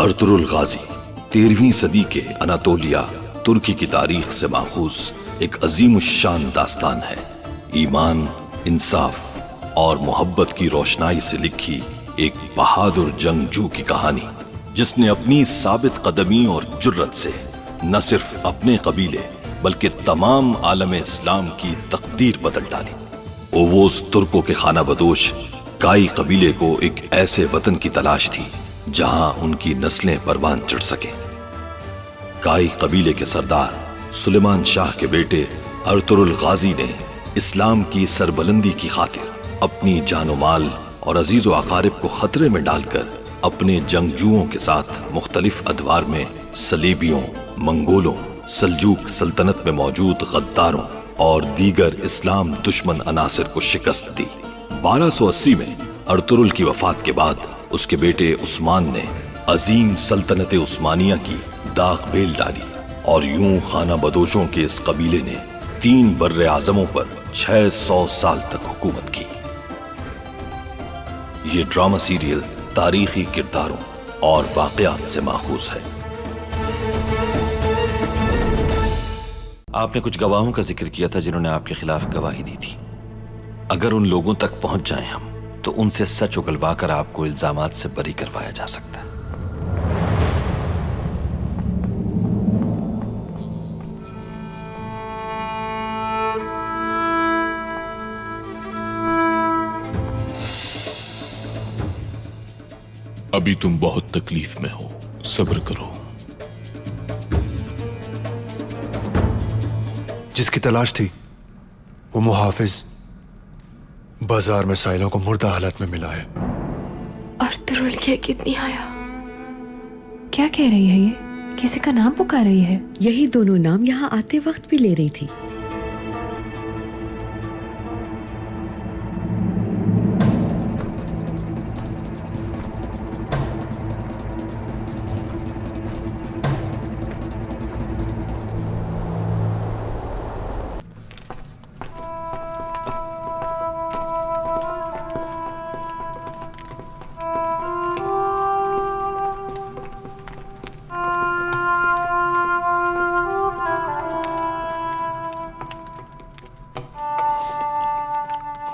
Ertugrul गाजी 13वीं सदी के Anatolia तुर्की की तारीख से माखूज एक अजीमुश्शान दास्तान है। ईमान, इंसाफ और मोहब्बत की रोशनाई से लिखी एक बहादुर जंगजू की कहानी, जिसने अपनी साबित कदमी और जुर्रत से न सिर्फ अपने कबीले बल्कि तमाम आलम इस्लाम की तकदीर बदल डाली। ओवोस तुर्कों के खाना बदोश काई कबीले को एक ऐसे वतन की तलाश थी जहां उनकी नस्लें परवान चढ़ सके। काई कबीले के सरदार सुलेमान शाह के बेटे अर्तुरुल गाजी ने इस्लाम की सरबलंदी की खातिर अपनी जानो माल और अजीजो अकारिब को खतरे में डालकर अपने जंगजुओं के साथ मुख्तलिफ अदवार में सलीबियों, मंगोलों, सल्जूक सल्तनत में मौजूद गद्दारों और दीगर इस्लाम दुश्मन अनासिर को शिकस्त दी। 1280 में अर्तुरुल की वफात के बाद उसके बेटे उस्मान ने अजीम सल्तनत उस्मानिया की दाग बेल डाली और यूं खाना बदोशों के इस कबीले ने 3 बर्रे आजमों पर 600 साल तक हुकूमत की। ये ड्रामा सीरियल तारीखी किरदारों और वाकयात से माखूज है। आपने कुछ गवाहों का जिक्र किया था जिन्होंने आपके खिलाफ गवाही दी थी। अगर उन लोगों तक पहुंच जाएं हम, तो उनसे सच उगलवा कर आपको इल्जामात से बरी करवाया जा सकता है। अभी तुम बहुत तकलीफ में हो, सब्र करो। जिसकी तलाश थी वो मुहाफिज बाजार में साइलों को मुर्दा हालत में मिला है। अर्तुरुल के कितनी आया? क्या कह रही है ये? किसी का नाम पुकार रही है? यही दोनों नाम यहाँ आते वक्त भी ले रही थी।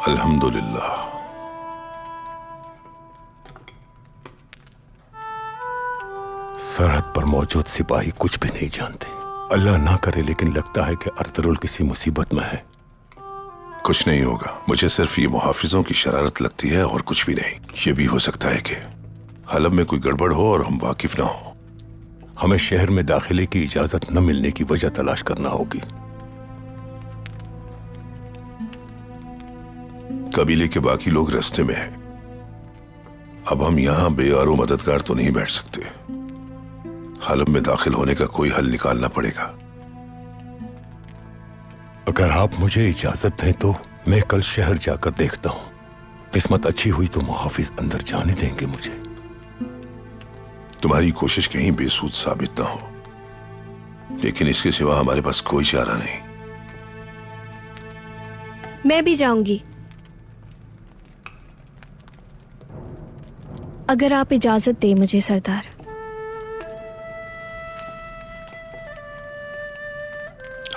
अल्हम्दुलिल्लाह। सरहद पर मौजूद सिपाही कुछ भी नहीं जानते। अल्लाह ना करे, लेकिन लगता है कि अर्तुरुल किसी मुसीबत में है। कुछ नहीं होगा, मुझे सिर्फ ये मुहाफिजों की शरारत लगती है और कुछ भी नहीं। ये भी हो सकता है कि हलब में कोई गड़बड़ हो और हम वाकिफ ना हो। हमें शहर में दाखिले की इजाजत न मिलने की वजह तलाश करना होगी। कबीले के बाकी लोग रास्ते में हैं। अब हम यहाँ बेयारो मददगार तो नहीं बैठ सकते। हलब में दाखिल होने का कोई हल निकालना पड़ेगा। अगर आप मुझे इजाजत दें तो मैं कल शहर जाकर देखता हूँ। किस्मत अच्छी हुई तो मुहाफिज अंदर जाने देंगे मुझे। तुम्हारी कोशिश कहीं बेसूद साबित ना हो, लेकिन इसके सिवा हमारे पास कोई चारा नहीं। मैं भी जाऊंगी, अगर आप इजाजत दें मुझे सरदार।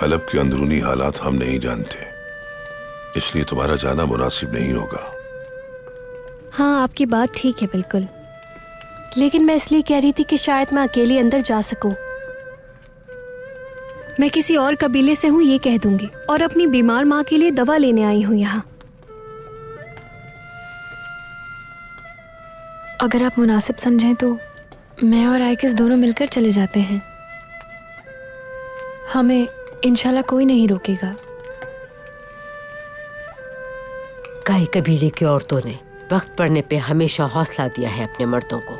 हलब के अंदरूनी हालात हम नहीं जानते, इसलिए तुम्हारा जाना मुनासिब नहीं होगा। हाँ, आपकी बात ठीक है बिल्कुल, लेकिन मैं इसलिए कह रही थी कि शायद मैं अकेली अंदर जा सकूं। मैं किसी और कबीले से हूँ ये कह दूंगी और अपनी बीमार माँ के लिए दवा लेने आई हूँ यहाँ। अगर आप मुनासिब समझें तो मैं और आयकिस दोनों मिलकर चले जाते हैं। हमें इंशाल्लाह कोई नहीं रोकेगा। काई कबीले की औरतों ने वक्त पड़ने पे हमेशा हौसला दिया है अपने मर्दों को।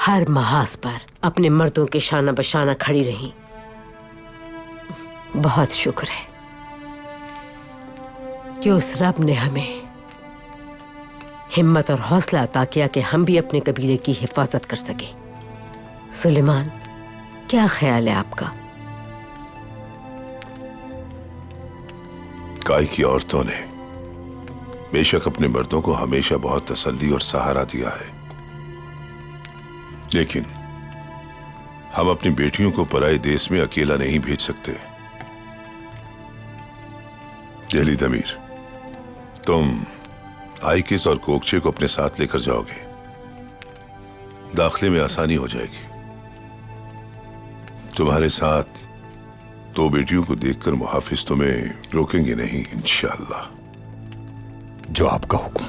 हर महाज पर अपने मर्दों के शाना बशाना खड़ी रही। बहुत शुक्र है कि उस रब ने हमें हिम्मत और हौसला अता किया कि हम भी अपने कबीले की हिफाजत कर सकें। सुलेमान, क्या ख्याल है आपका? काई की औरतों ने बेशक अपने मर्दों को हमेशा बहुत तसल्ली और सहारा दिया है, लेकिन हम अपनी बेटियों को पराए देश में अकेला नहीं भेज सकते। दिल्ली तमीर, तुम आइकिस और कोकचे को अपने साथ लेकर जाओगे। दाखिले में आसानी हो जाएगी। तुम्हारे साथ 2 बेटियों को देखकर मुहाफिज तुम्हें रोकेंगे नहीं, इंशाअल्लाह। जो आपका हुक्म।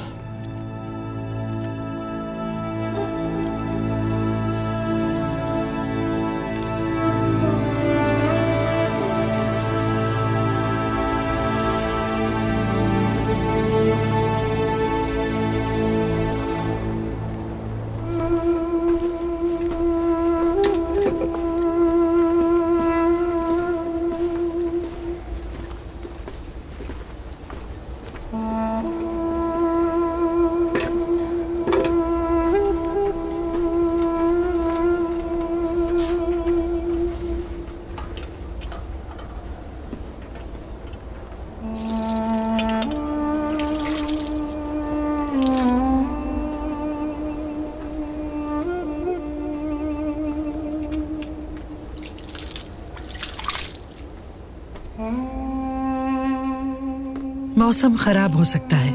मौसम खराब हो सकता है,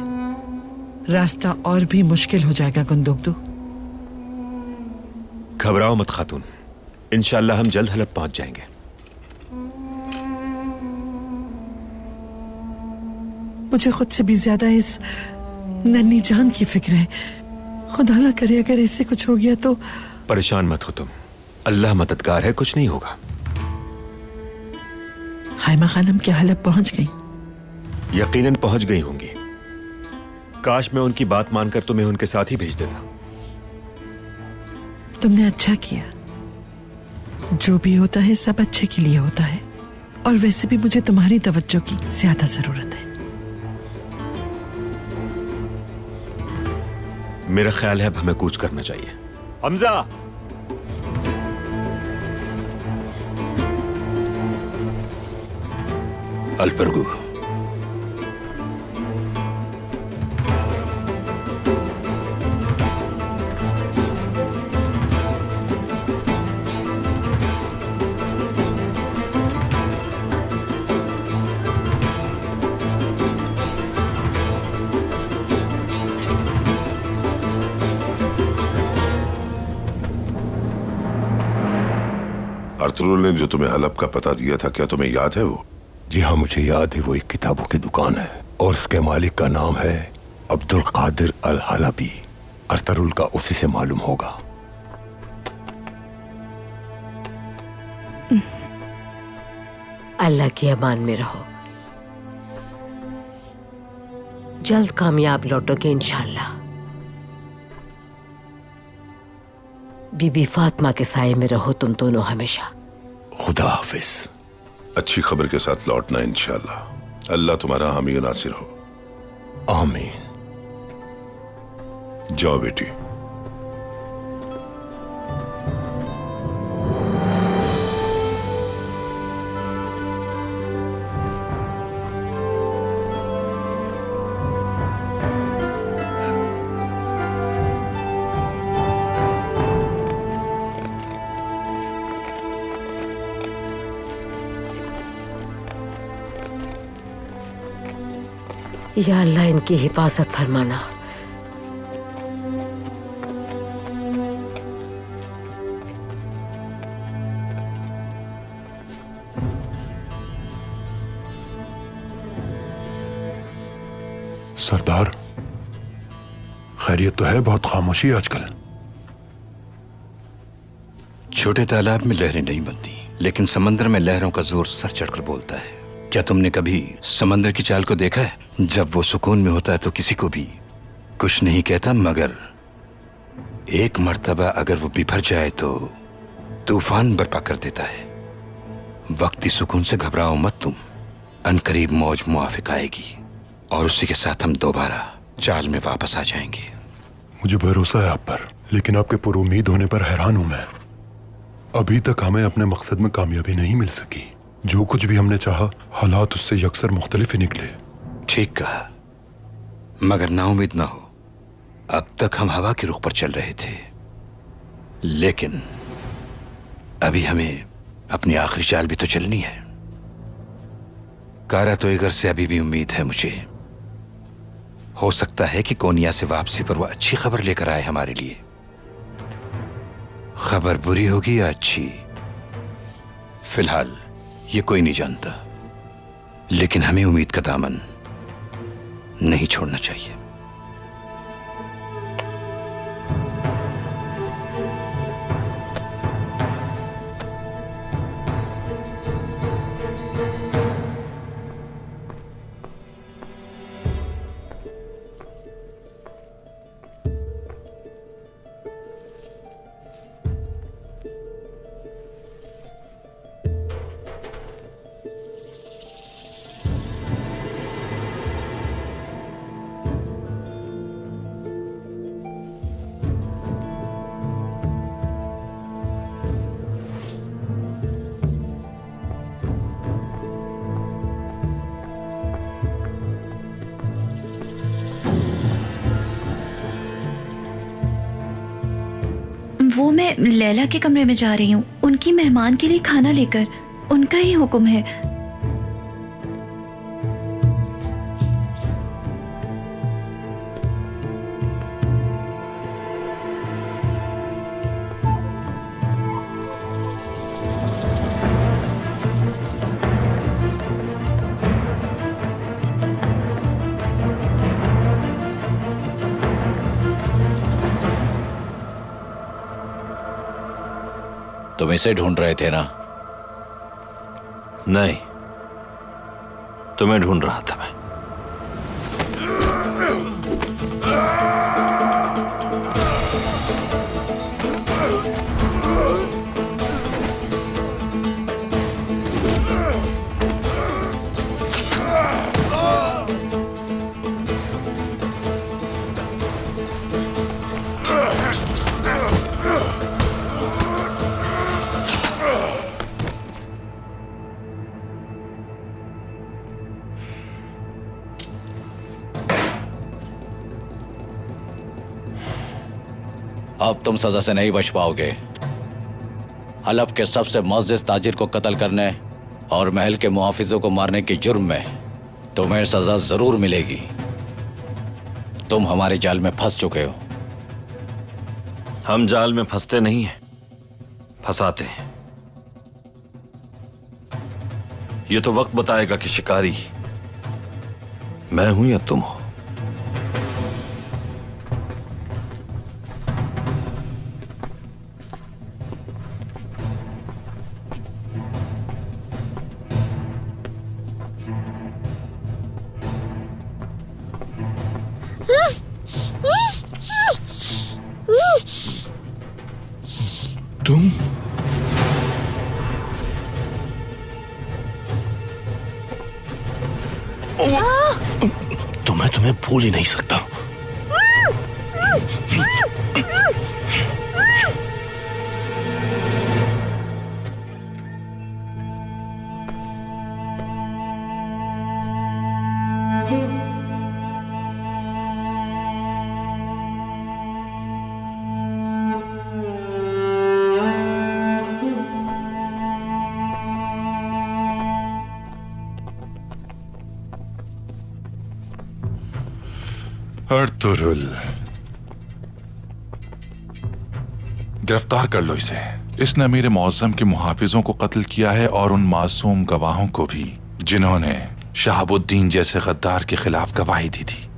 रास्ता और भी मुश्किल हो जाएगा गुंदुगदू। घबराओ मत खातून, इंशाअल्लाह हम जल्द हलब पहुंच जाएंगे। मुझे खुद से भी ज्यादा इस नन्ही जान की फिक्र है। खुदा ना करे अगर इससे कुछ हो गया तो। परेशान मत हो तुम, अल्लाह मददगार है, कुछ नहीं होगा। हाइमा खानम क्या हलब पहुंच गई? यकीनन पहुंच गई होंगी। काश मैं उनकी बात मानकर तुम्हें उनके साथ ही भेज देता। तुमने अच्छा किया। जो भी होता है सब अच्छे के लिए होता है, और वैसे भी मुझे तुम्हारी तवज्जो की ज्यादा जरूरत है। मेरा ख्याल है अब हमें कूच करना चाहिए। हमजा, अलबरगू, अर्तुगरुल ने जो तुम्हें हलब का पता दिया था, क्या तुम्हें याद है वो? जी हाँ, मुझे याद है। वो एक किताबों की दुकान है और उसके मालिक का नाम है अब्दुल कादिर अल हलबी। अर्तुगरुल का उसी से मालूम होगा। अल्लाह की अमान में रहो, जल्द कामयाब लौटोगे इंशाअल्लाह। बीबी फातिमा के साये में रहो तुम दोनों हमेशा। खुदा हाफिज। अच्छी खबर के साथ लौटना इंशाअल्लाह। अल्लाह तुम्हारा हामी और नासिर हो। आमीन। जाओ बेटी। या अल्लाह इनकी हिफाजत फरमाना। सरदार, खैरियत तो है? बहुत खामोशी आजकल। छोटे तालाब में लहरें नहीं बनती, लेकिन समंदर में लहरों का जोर सर चढ़कर बोलता है। क्या तुमने कभी समंदर की चाल को देखा है? जब वो सुकून में होता है तो किसी को भी कुछ नहीं कहता, मगर एक मर्तबा अगर वो बिफर जाए तो तूफान बर्पा कर देता है। वक्ती सुकून से घबराओ मत तुम, अनकरीब मौज मुआफिक आएगी और उसी के साथ हम दोबारा चाल में वापस आ जाएंगे। मुझे भरोसा है आप पर, लेकिन आपके पुरुमीद होने पर हैरान हूं मैं। अभी तक हमें अपने मकसद में कामयाबी नहीं मिल सकी। जो कुछ भी हमने चाहा, हालात उससे यकसर मुख्तलिफ ही निकले। ठीक कहा, मगर नाउमीद ना हो। अब तक हम हवा के रुख पर चल रहे थे, लेकिन अभी हमें अपनी आखिरी चाल भी तो चलनी है। कारा तोयगर से अभी भी उम्मीद है मुझे। हो सकता है कि कोनिया से वापसी पर वो अच्छी खबर लेकर आए हमारे लिए। खबर बुरी होगी या अच्छी, फिलहाल ये कोई नहीं जानता, लेकिन हमें उम्मीद का दामन नहीं छोड़ना चाहिए। वो मैं लैला के कमरे में जा रही हूँ, उनकी मेहमान के लिए खाना लेकर। उनका ही हुक्म है। तुम इसे ढूंढ रहे थे ना? नहीं, तुम्हें ढूंढ रहा था मैं। अब तुम सजा से नहीं बच पाओगे। हलफ के सबसे मुअज़्ज़िज़ ताजिर को कत्ल करने और महल के मुहाफिजों को मारने के जुर्म में तुम्हें सजा जरूर मिलेगी। तुम हमारे जाल में फंस चुके हो। हम जाल में फंसते नहीं हैं, फंसाते हैं। ये तो वक्त बताएगा कि शिकारी मैं हूं या तुम हो। तुम तुम्हें भूल ही नहीं सकता। अर्तुरुल, गिरफ्तार कर लो इसे। इसने मेरे मौज़म के मुहाफिजों को कत्ल किया है और उन मासूम गवाहों को भी जिन्होंने शहाबुद्दीन जैसे गद्दार के खिलाफ गवाही दी थी।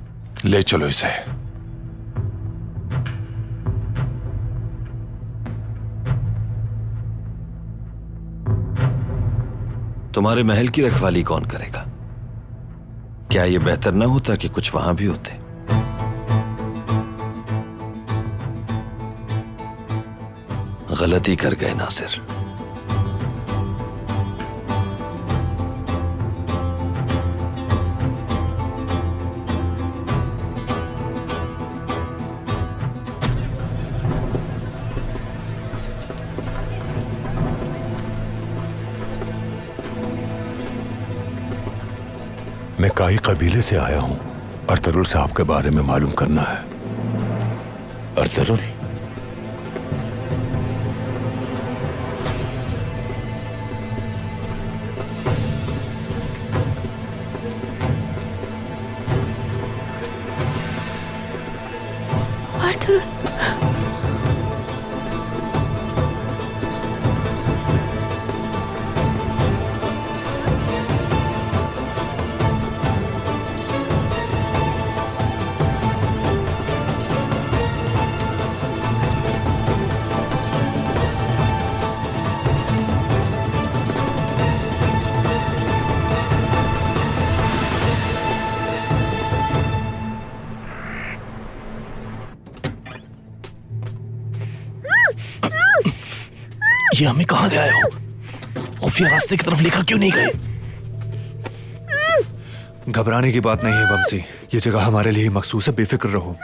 ले चलो इसे। तुम्हारे महल की रखवाली कौन करेगा? क्या यह बेहतर न होता कि कुछ वहां भी होते? गलती कर गए नासिर। मैं काई कबीले से आया हूं। अर्तुरुल साहब के बारे में मालूम करना है। अर्तुरुल? ये हमें कहाँ ले आए हो? खुफिया रास्ते की तरफ लेकर क्यों नहीं गए? घबराने की बात नहीं है बमसी, ये जगह हमारे लिए मखसूस है, बेफिक्र रहो।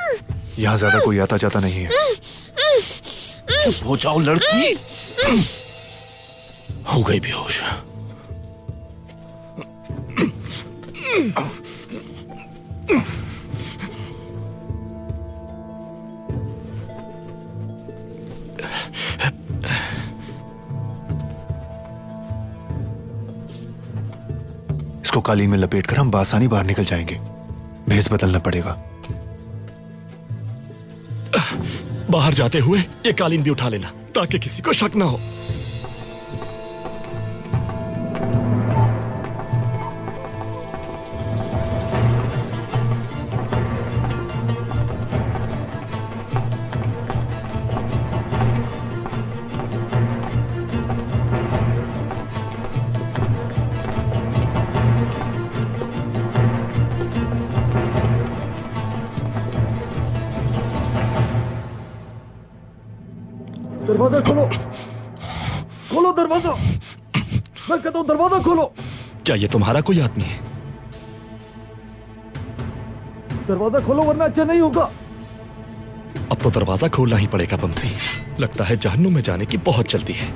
यहाँ ज्यादा कोई आता जाता नहीं है। चुप हो जाओ लड़की। हो गई बेहोश। इसको कालीन में लपेटकर हम बासानी बाहर निकल जाएंगे। भेस बदलना पड़ेगा। बाहर जाते हुए ये कालीन भी उठा लेना ताकि किसी को शक ना हो। दरवाजा खोलो, खोलो दरवाजा। मैं कहता हूं दरवाजा खोलो। क्या ये तुम्हारा कोई आदमी है? दरवाजा खोलो वरना अच्छा नहीं होगा। अब तो दरवाजा खोलना ही पड़ेगा बमसी। लगता है जहन्नुम में जाने की बहुत जल्दी है।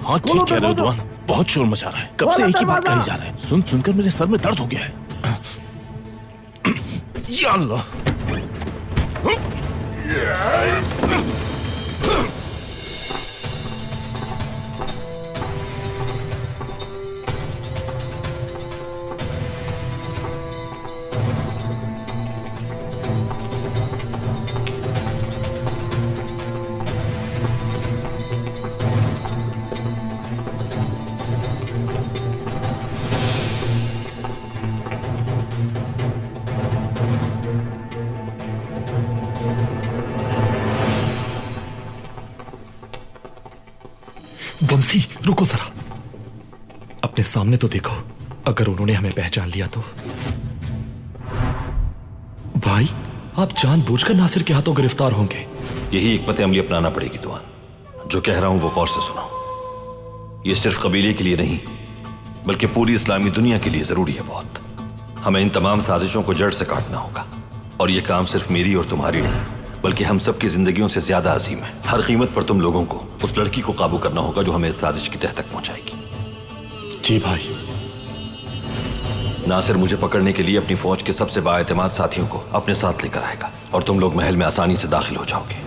हाँ ठीक है रिजवान, बहुत शोर मचा रहा है। कब से एक ही बात कही जा रहा है। सुन सुनकर मेरे सर में दर्द हो गया है। या अल्लाह। बमसी रुको जरा, अपने सामने तो देखो। अगर उन्होंने हमें पहचान लिया तो? भाई आप जानबूझकर नासिर के हाथों गिरफ्तार होंगे। यही एक अमली अपनाना पड़ेगी दुआन। जो कह रहा हूं वो गौर से सुनो। ये सिर्फ कबीले के लिए नहीं बल्कि पूरी इस्लामी दुनिया के लिए जरूरी है बहुत। हमें इन तमाम साजिशों को जड़ से काटना होगा। और ये काम सिर्फ मेरी और तुम्हारी नहीं बल्कि हम सब की जिंदगियों से ज्यादा अजीम है। हर कीमत पर तुम लोगों को उस लड़की को काबू करना होगा जो हमें इस साजिश की तह तक पहुंचाएगी। जी भाई। नासिर मुझे पकड़ने के लिए अपनी फौज के सबसे बाएतमाद साथियों को अपने साथ लेकर आएगा और तुम लोग महल में आसानी से दाखिल हो जाओगे।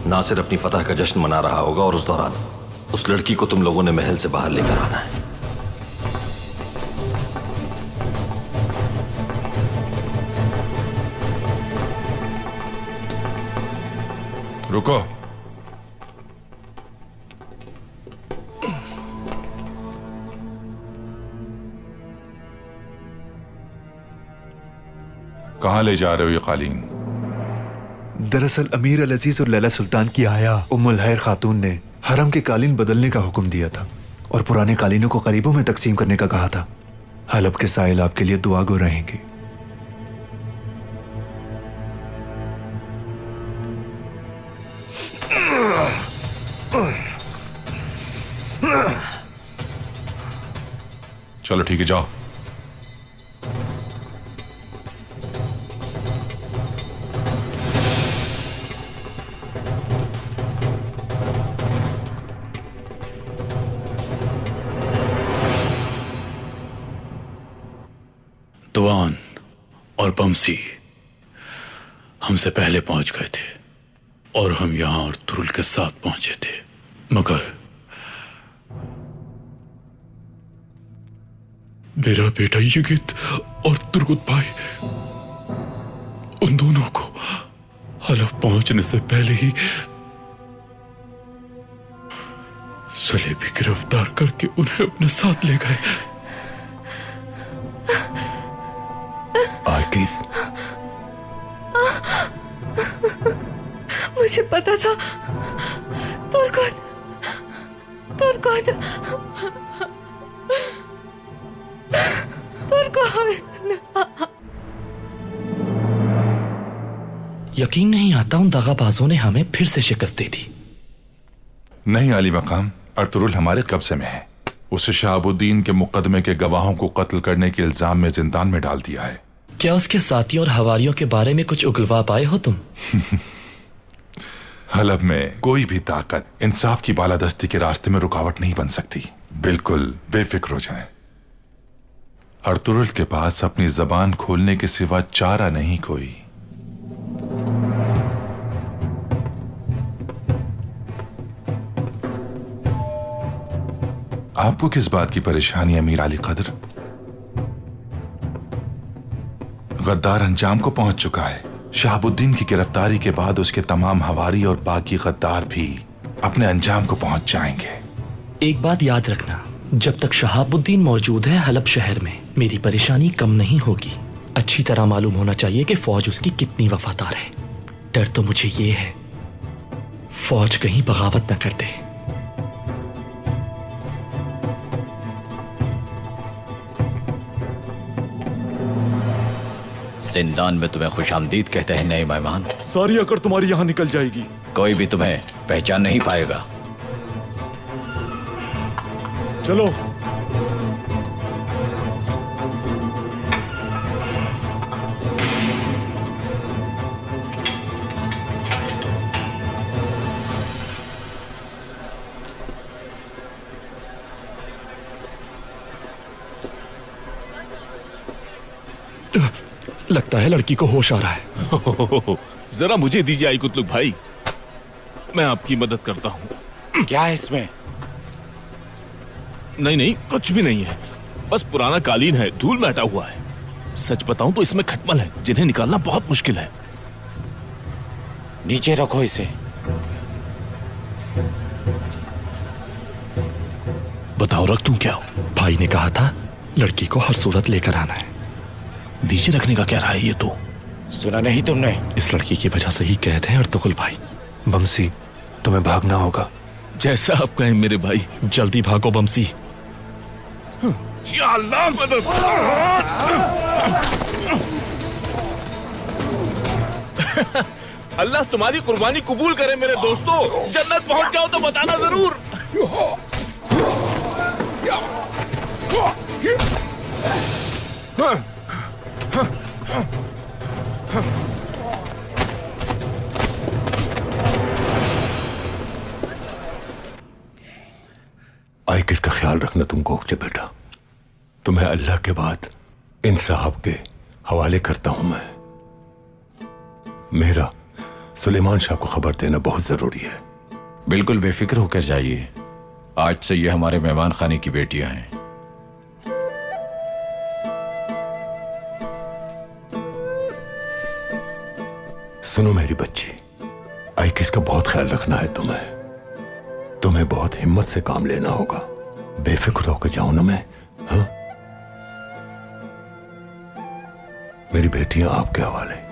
नासिर अपनी फतह का जश्न मना रहा होगा और उस दौरान उस लड़की को तुम लोगों ने महल से बाहर लेकर आना है। रुको। कहां ले जा रहे हो ये कालीन? दरअसल अमीर अल अजीज और लैला सुल्तान की आया उम्मुल खैर खातून ने हरम के कालीन बदलने का हुक्म दिया था और पुराने कालीनों को करीबों में तकसीम करने का कहा था। हलब के साहिल आपके लिए दुआ गो रहेंगे। चलो ठीक है, जाओ। दुआन और बमसी हमसे पहले पहुंच गए थे और हम यहां और तुरुल के साथ पहुंचे थे, मगर मेरा बेटा यगित और तुर्गुत भाई, उन दोनों को हलफ पहुंचने से पहले ही सलेबी गिरफ्तार करके उन्हें अपने साथ ले गए। आर्किस, मुझे पता था। तुर्कन, तुर्कन, तुर्कन। यकीन नहीं आता उन दगाबाजों ने हमें फिर से शिकस्त दे दी। नहीं आली मकाम, अर्तुरुल हमारे कब्जे में है। उसे शहाबुद्दीन के मुकदमे के गवाहों को कत्ल करने के इल्जाम में जिंदान में डाल दिया है। क्या उसके साथियों और हवारियों के बारे में कुछ उगलवा पाए हो तुम? हलब में कोई भी ताकत इंसाफ की बालादस्ती के रास्ते में रुकावट नहीं बन सकती। बिल्कुल बेफिक्र हो जाएं। अर्तुरुल के पास अपनी जबान खोलने के सिवा चारा नहीं कोई। आपको किस बात की परेशानी, अमीर अली कदर? गद्दार अंजाम को पहुंच चुका है। शहाबुद्दीन की गिरफ्तारी के बाद उसके तमाम हवारी और बाकी गद्दार भी अपने अंजाम को पहुंच जाएंगे। एक बात याद रखना, जब तक शहाबुद्दीन मौजूद है हलब शहर में, मेरी परेशानी कम नहीं होगी। अच्छी तरह मालूम होना चाहिए कि फौज उसकी कितनी वफादार है। डर तो मुझे ये है फौज कहीं बगावत न कर दे। जिंदान में तुम्हें खुशामदीद कहते हैं नए मेहमान। सारी अकड़ तुम्हारी यहाँ निकल जाएगी। कोई भी तुम्हें पहचान नहीं पाएगा। चलो। लगता है लड़की को होश आ रहा है। जरा मुझे दीजिए आई कुतलुक भाई, मैं आपकी मदद करता हूँ। क्या है इसमें? नहीं नहीं, कुछ भी नहीं है, बस पुराना कालीन है, धूल में हटा हुआ है। सच बताऊं तो इसमें खटमल है जिन्हें निकालना बहुत मुश्किल है। नीचे रखो इसे। बताओ रख दूं क्या? भाई ने कहा था लड़की को हर सूरत लेकर आना है। नीचे रखने का क्या रहा है ये तो? सुना नहीं तुमने? इस लड़की की वजह से ही कैद है अर्तुगरुल भाई। बमसी, तुम्हें भागना होगा। जैसा आप कहें मेरे भाई। जल्दी भागो बमसी। या अल्लाह मदद। अल्लाह तुम्हारी कुर्बानी कबूल करे मेरे दोस्तों। जन्नत पहुंच जाओ तो बताना जरूर। आई किसका ख्याल रखना तुम कोकचे बेटा। तुम्हें अल्लाह के बाद इन साहब के हवाले करता हूं मैं। मेरा सुलेमान शाह को खबर देना बहुत जरूरी है। बिल्कुल बेफिक्र होकर जाइए। आज से ये हमारे मेहमान खाने की बेटियां हैं। सुनो मेरी बच्ची, आई किसका बहुत ख्याल रखना है तुम्हें। तुम्हें बहुत हिम्मत से काम लेना होगा। बेफिक्र होकर जाओ ना मैं। हाँ, मेरी बेटियां आपके हवाले।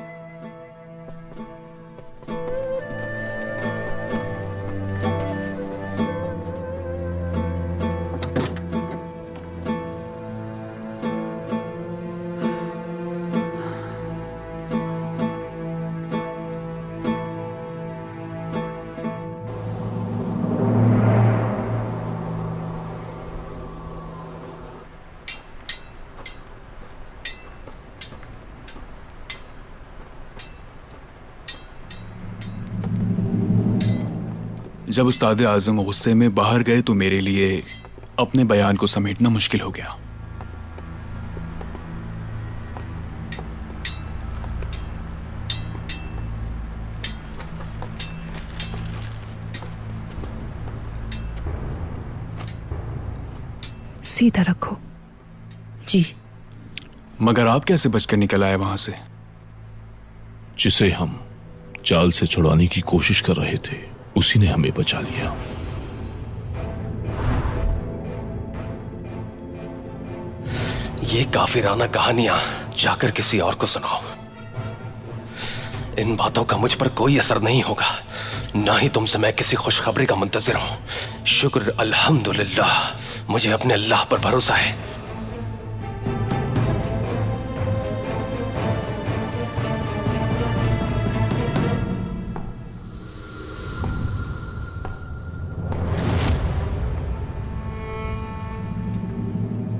जब उस्ताद आजम गुस्से में बाहर गए तो मेरे लिए अपने बयान को समेटना मुश्किल हो गया। सीधा रखो। जी। मगर आप कैसे बचकर निकल आए वहां से? जिसे हम चाल से छुड़ाने की कोशिश कर रहे थे, उसी ने हमें बचा लिया। ये काफिराना कहानियां जाकर किसी और को सुनाओ। इन बातों का मुझ पर कोई असर नहीं होगा, ना ही तुमसे मैं किसी खुशखबरी का मुंतजिर हूं। शुक्र अल्हम्दुलिल्लाह, मुझे अपने अल्लाह पर भरोसा है।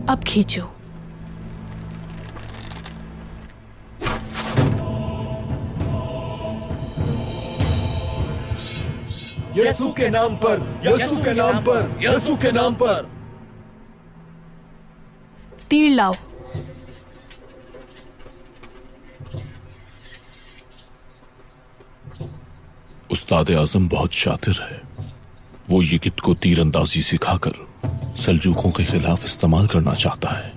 अब खींचो। यीशु के नाम पर, यीशु के नाम पर, यीशु के नाम पर। तीर लाओ। उस्ताद आजम बहुत शातिर है। वो यिगित को तीरंदाजी सिखाकर सल्जूकों के खिलाफ इस्तेमाल करना चाहता है।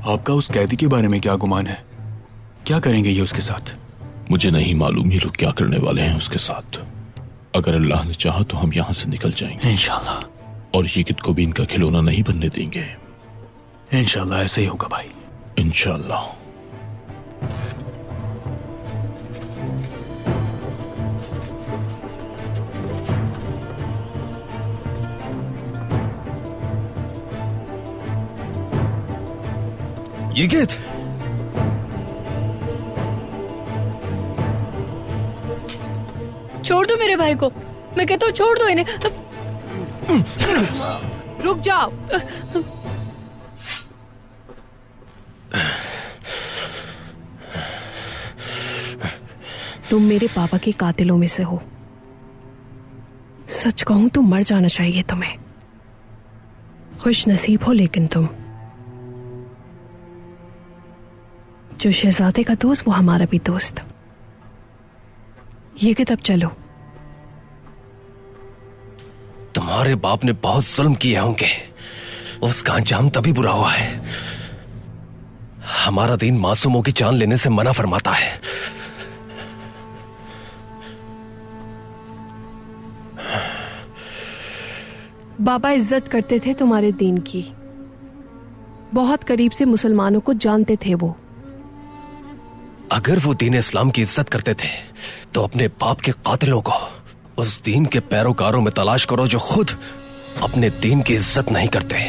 आपका उस कैदी के बारे में क्या गुमान है? क्या करेंगे ये उसके साथ? मुझे नहीं मालूम ये लोग क्या करने वाले हैं उसके साथ। अगर अल्लाह ने चाहा तो हम यहां से निकल जाएंगे इंशाल्लाह, और यिगित को भी इनका खिलौना नहीं बनने देंगे। इंशाल्लाह ऐसे ही होगा भाई, इंशाल्लाह। यिगित, छोड़ दो मेरे भाई को, मैं कहता हूँ छोड़ दो इन्हें। रुक जाओ। तुम मेरे पापा के कातिलों में से हो। सच कहूं तो मर जाना चाहिए तुम्हें। खुश नसीब हो लेकिन तुम। जो शहजादे का दोस्त वो हमारा भी दोस्त। ये किताब चलो। तुम्हारे बाप ने बहुत जुल्म किए होंगे, उसका अंजाम तभी बुरा हुआ है। हमारा दीन मासूमों की जान लेने से मना फरमाता है। बाबा इज्जत करते थे तुम्हारे दीन की। बहुत करीब से मुसलमानों को जानते थे वो। अगर वो दीन इस्लाम की इज्जत करते थे तो अपने बाप के कातिलों को उस दीन के पैरोकारों में तलाश करो जो खुद अपने दीन की इज्जत नहीं करते।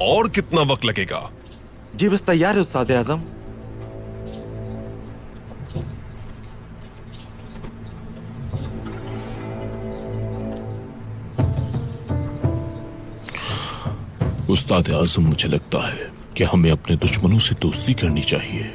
और कितना वक्त लगेगा? जी बस तैयार है उस्ताद आजम। उस्ताद आजम, मुझे लगता है कि हमें अपने दुश्मनों से दोस्ती करनी चाहिए।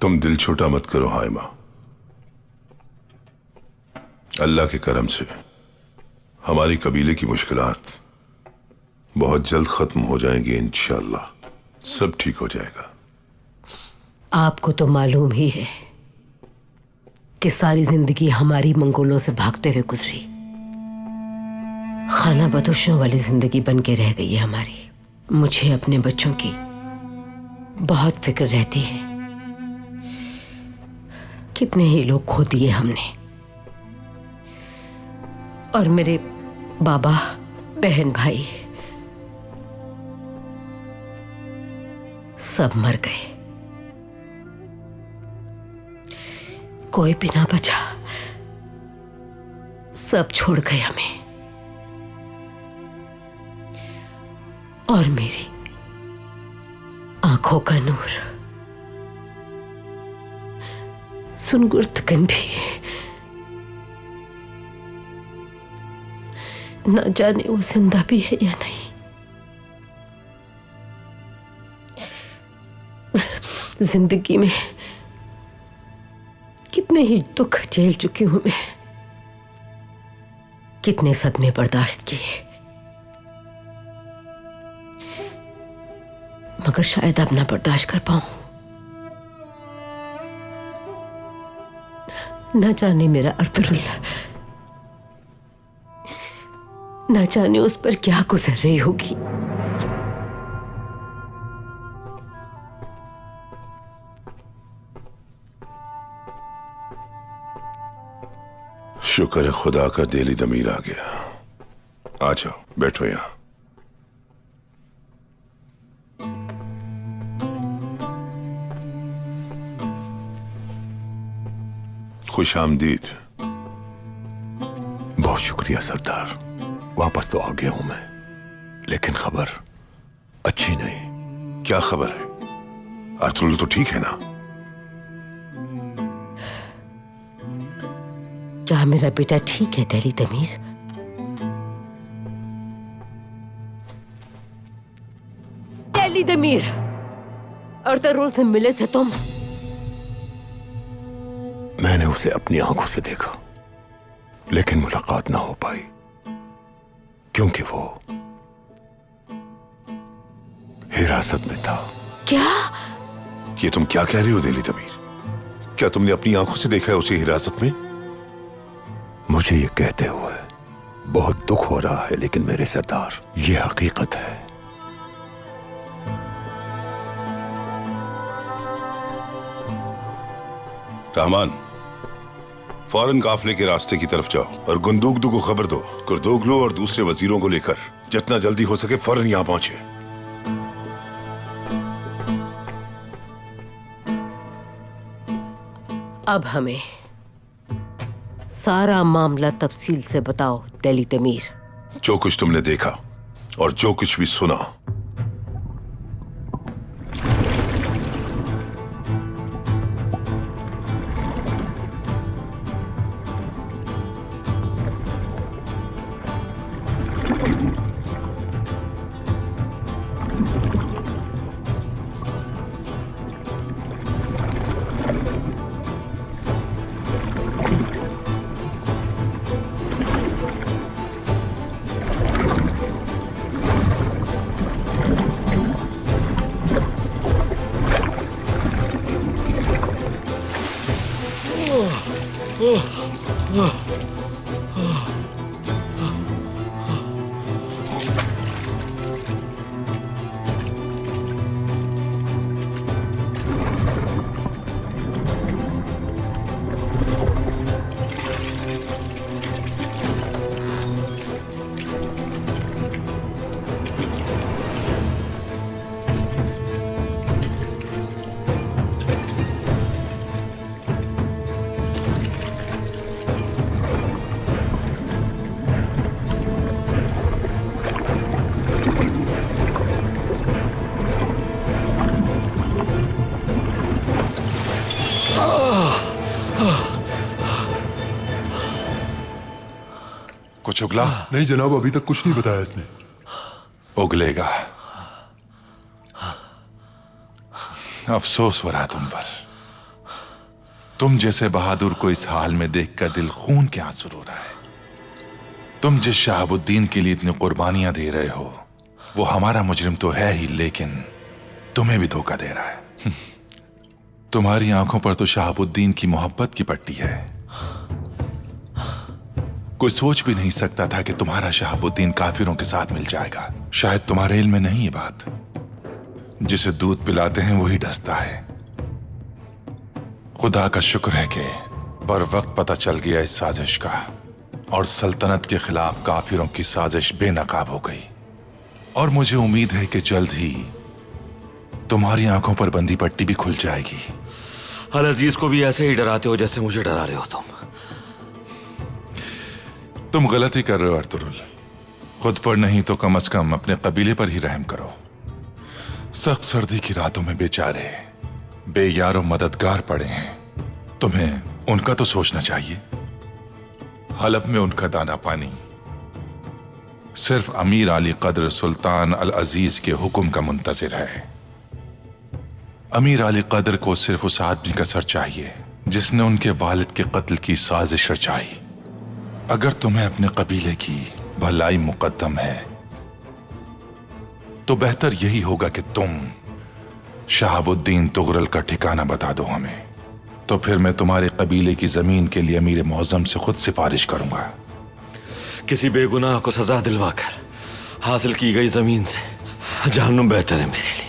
तुम दिल छोटा मत करो हाइमा। अल्लाह के करम से हमारी कबीले की मुश्किलात बहुत जल्द खत्म हो जाएंगी इंशाल्लाह। सब ठीक हो जाएगा। आपको तो मालूम ही है कि सारी जिंदगी हमारी मंगोलों से भागते हुए गुजरी। खाना बदोशों वाली जिंदगी बन के रह गई है हमारी। मुझे अपने बच्चों की बहुत फिक्र रहती है। कितने ही लोग खो दिए हमने, और मेरे बाबा, बहन, भाई सब मर गए। कोई भी ना बचा, सब छोड़ गए हमें। और मेरी आंखों का नूर सुनगुर्तकन भी न जाने वो जिंदा भी है या नहीं। जिंदगी में कितने ही दुख झेल चुकी हूं मैं, कितने सदमे बर्दाश्त किए, मगर शायद अब ना बर्दाश्त कर पाऊं। न जाने मेरा अर्तुरुल्लाह, न जाने उस पर क्या गुजर रही होगी। शुक्र है खुदा का दिली दमीर आ गया। आ जाओ, बैठो यहां। खुश आमदीद। बहुत शुक्रिया सरदार। वापस तो आ गया हूं मैं, लेकिन खबर अच्छी नहीं। क्या खबर है? अर्तुल तो ठीक है ना? क्या मेरा बेटा ठीक है दिली दमीर? दिली दमीर, अर्तुल से मिले थे तुम? मैंने उसे अपनी आंखों से देखा, लेकिन मुलाकात ना हो पाई क्योंकि वो हिरासत में था। क्या? ये तुम क्या कह रही हो दिली दमीर? क्या तुमने अपनी आंखों से देखा है उसे हिरासत में? मुझे ये कहते हुए बहुत दुख हो रहा है, लेकिन मेरे सरदार, ये हकीकत है। रहमान, फौरन काफले के रास्ते की तरफ जाओ और गुंदुगदू को खबर दो। कुर्दोगलू और दूसरे वजीरों को लेकर जितना जल्दी हो सके फौरन यहां पहुंचे। अब हमें सारा मामला तफसील से बताओ दिली दमीर। जो कुछ तुमने देखा और जो कुछ भी सुना, कुछ उगला? नहीं जनाब, अभी तक कुछ नहीं बताया इसने। उगलेगा। अफसोस हो रहा तुम पर। तुम जैसे बहादुर को इस हाल में देखकर दिल खून के आंसू रो रहा है। तुम जिस शहाबुद्दीन के लिए इतनी कुर्बानियां दे रहे हो, वो हमारा मुजरिम तो है ही, लेकिन तुम्हें भी धोखा दे रहा है। तुम्हारी आंखों पर तो शहाबुद्दीन की मोहब्बत की पट्टी है। कोई सोच भी नहीं सकता था कि तुम्हारा शहाबुद्दीन काफिरों के साथ मिल जाएगा। शायद तुम्हारे इल्म में नहीं है बात, जिसे दूध पिलाते हैं वही डसता है। खुदा का शुक्र है कि बर वक्त पता चल गया इस साजिश का, और सल्तनत के खिलाफ काफिरों की साजिश बेनकाब हो गई। और मुझे उम्मीद है कि जल्द ही तुम्हारी आंखों पर बंदी पट्टी भी खुल जाएगी। अल अजीज को भी ऐसे ही डराते हो जैसे मुझे डरा रहे हो तुम गलती कर रहे हो अर्तुरुल। खुद पर नहीं तो कम से कम अपने कबीले पर ही रहम करो। सख्त सर्दी की रातों में बेचारे बेयारो मददगार पड़े हैं। तुम्हें उनका तो सोचना चाहिए। हलब में उनका दाना पानी सिर्फ अमीर अली कद्र सुल्तान अल अजीज के हुक्म का मुंतजिर है। अमीर अली कद्र को सिर्फ उस आदमी का सर चाहिए जिसने उनके वालिद के कत्ल की साजिश रचाई। अगर तुम्हें अपने कबीले की भलाई मुकद्दम है तो बेहतर यही होगा कि तुम शहाबुद्दीन तुगरल का ठिकाना बता दो हमें। तो फिर मैं तुम्हारे कबीले की जमीन के लिए अमीर मुअज्जम से खुद सिफारिश करूंगा। किसी बेगुनाह को सजा दिलवाकर हासिल की गई जमीन से जहन्नुम बेहतर है मेरे लिए।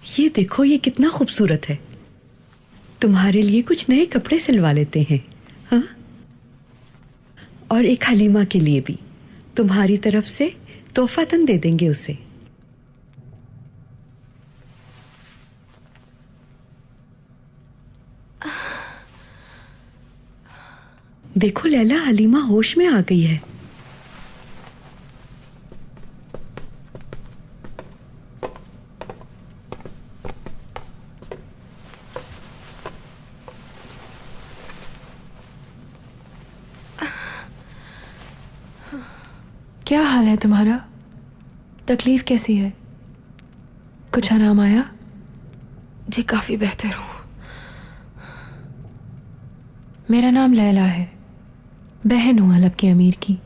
ये देखो, ये कितना खूबसूरत है। तुम्हारे लिए कुछ नए कपड़े सिलवा लेते हैं। हाँ, और एक हलीमा के लिए भी तुम्हारी तरफ से तोहफातन दे देंगे उसे। देखो लैला, हलीमा होश में आ गई है। क्या हाल है तुम्हारा? तकलीफ कैसी है? कुछ आराम आया? जी काफी बेहतर हूँ। मेरा नाम लैला है, बहन हूँ हलब के अमीर की।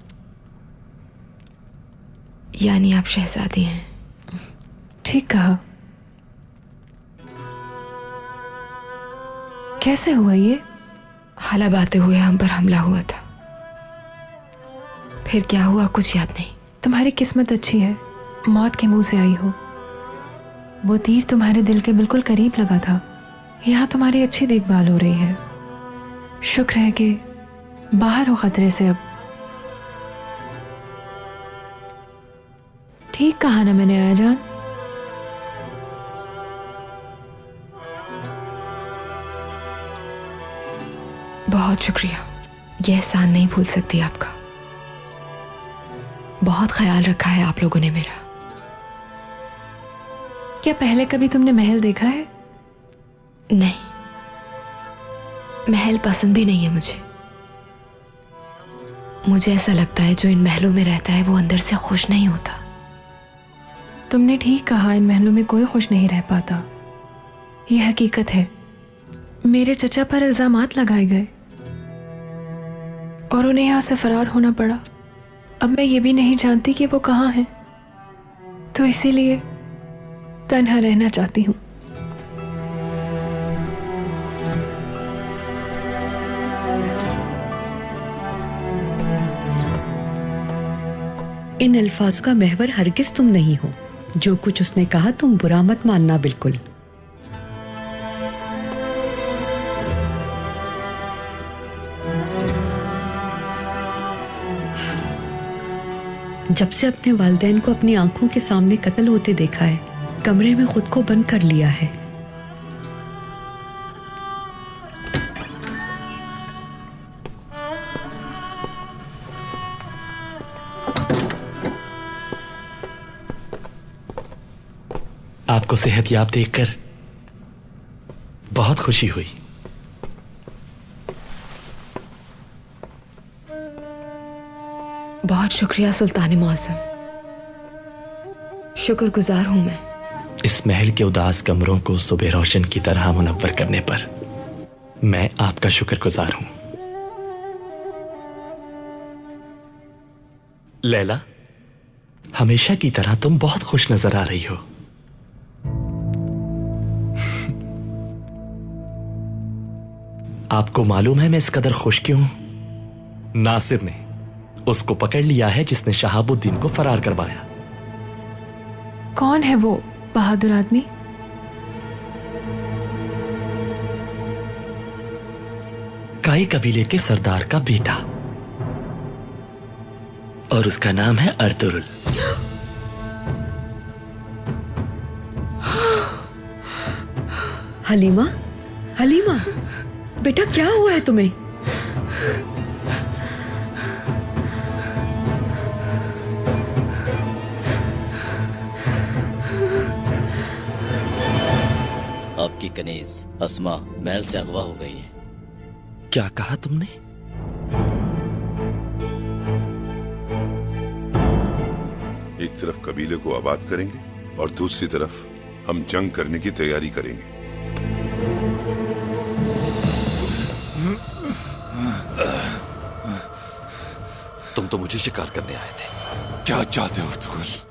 यानी आप शहजादी हैं? ठीक कहा। कैसे हुआ ये? हलब आते हुए हम पर हमला हुआ था। फिर क्या हुआ कुछ याद नहीं। तुम्हारी किस्मत अच्छी है, मौत के मुंह से आई हो। वो तीर तुम्हारे दिल के बिल्कुल करीब लगा था। यहाँ तुम्हारी अच्छी देखभाल हो रही है। शुक्र है कि बाहर हो खतरे से अब। ठीक कहा ना मैंने आया जान? बहुत शुक्रिया, यह एहसान नहीं भूल सकती आपका। बहुत ख्याल रखा है आप लोगों ने मेरा। क्या पहले कभी तुमने महल देखा है? नहीं, महल पसंद भी नहीं है मुझे। मुझे ऐसा लगता है जो इन महलों में रहता है वो अंदर से खुश नहीं होता। तुमने ठीक कहा, इन महलों में कोई खुश नहीं रह पाता। यह हकीकत है। मेरे चचा पर इल्जामात लगाए गए और उन्हें यहाँ से फरार होना पड़ा। अब मैं ये भी नहीं जानती कि वो कहाँ हैं, तो इसीलिए तन्हा रहना चाहती हूँ। इन अल्फाजों का महवर हरगिज तुम नहीं हो। जो कुछ उसने कहा तुम बुरा मत मानना बिल्कुल। जब से अपने वालिदैन को अपनी आंखों के सामने कत्ल होते देखा है, कमरे में खुद को बंद कर लिया है। आपको सेहतयाब देखकर बहुत खुशी हुई। बहुत शुक्रिया सुल्तान मुअज्जम, शुक्रगुजार हूं मैं। इस महल के उदास कमरों को सुबह रोशन की तरह मुनव्वर करने पर मैं आपका शुक्रगुजार हूं। लैला, हमेशा की तरह तुम बहुत खुश नजर आ रही हो। आपको मालूम है मैं इस कदर खुश क्यों हूं? नासिर ने उसको पकड़ लिया है जिसने शहाबुद्दीन को फरार करवाया। कौन है वो बहादुर आदमी? काई कबीले के सरदार का बेटा, और उसका नाम है अर्तुरुल। हलीमा, हलीमा, बेटा क्या हुआ है तुम्हें? आपकी कनीज अस्मा महल से अगवा हो गई है। क्या कहा तुमने? एक तरफ कबीले को आबाद करेंगे और दूसरी तरफ हम जंग करने की तैयारी करेंगे। तुम तो मुझे शिकार करने आए थे। क्या चाहते हो तुगल?